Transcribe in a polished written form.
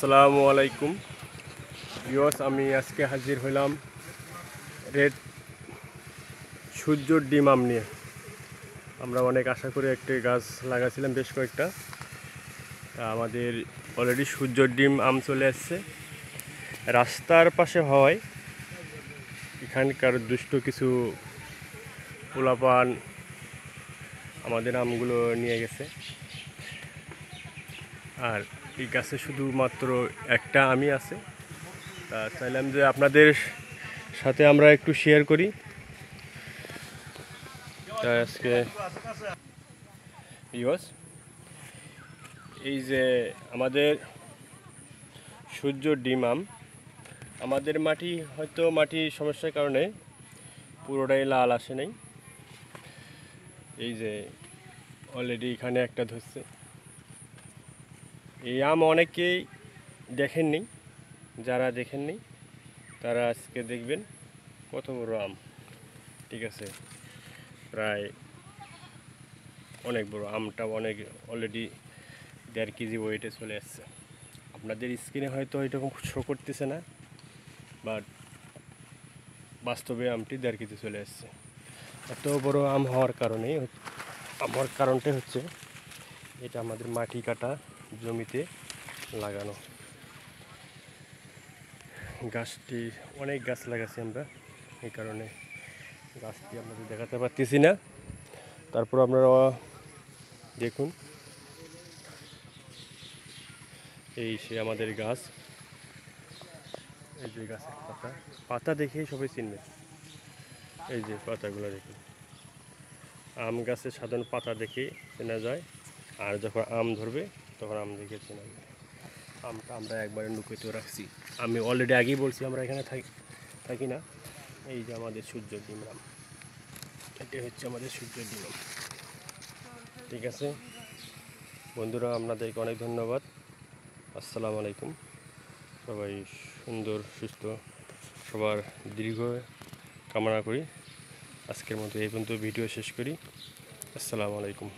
আসসালামু আলাইকুম ভিউয়ার্স, আমি আজকে হাজির হইলাম রেড সূর্যর ডিম আম নিয়ে। আমরা অনেক আশা করে একটি গাছ লাগাছিলাম, বেশ কয়েকটা। আমাদের অলরেডি সূর্যর ডিম আম চলে আসছে। রাস্তার পাশে হওয়ায় এখানকার দুষ্ট কিছু পোলাপান আমাদের আমগুলো নিয়ে গেছে। আর এই গাছে শুধুমাত্র একটা আমই আছে। তা চাইলাম যে আপনাদের সাথে আমরা একটু শেয়ার করি। তাই আজকে এই যে আমাদের সূর্যর ডিম আম, আমাদের মাটির সমস্যার কারণে পুরোটাই লাল আসে নাই। এই যে অলরেডি এখানে একটা ধরছে। এই আম অনেকেই দেখেননি, যারা দেখেননি তারা আজকে দেখবেন কত বড় আম। ঠিক আছে, প্রায় অনেক বড় আমটা, অনেক অলরেডি 1.5 কেজি ওয়েটে চলে আসছে। আপনাদের স্ক্রিনে হয়তো এরকম শো করতেছে না, বাট বাস্তবে আমটি 1.5 কেজি চলে আসছে। এত বড় আম হওয়ার কারণটাই হচ্ছে এটা আমাদের মাটি কাটা জমিতে লাগানো। গাছটি অনেক গাছ লাগাচ্ছি আমরা, এই কারণে গাছটি আপনাদের দেখাতে পারতেছি না। তারপর আপনারা দেখুন, এই সে আমাদের গাছ। এই যে গাছের পাতা দেখেই সবাই চিনবে। এই যে পাতাগুলো দেখুন, আম গাছের সাধারণ পাতা দেখে চেনা যায়, আর যখন আম ধরবে তখন আম দেখে চেনা যায়। আমটা আমরা একবারে লুকিয়ে রাখছি। আমি অলরেডি আগেই বলছি আমরা এখানে থাকি না। এই যে আমাদের সূর্যের ডিম আম, এটাই হচ্ছে আমাদের সূর্যের ডিম আম। ঠিক আছে বন্ধুরা, আপনাদেরকে অনেক ধন্যবাদ। আসসালামু আলাইকুম। সবাই সুন্দর সুস্থ, সবার দীর্ঘ কামনা করি। আজকের মতো এই পর্যন্ত ভিডিও শেষ করি। আসসালামু আলাইকুম।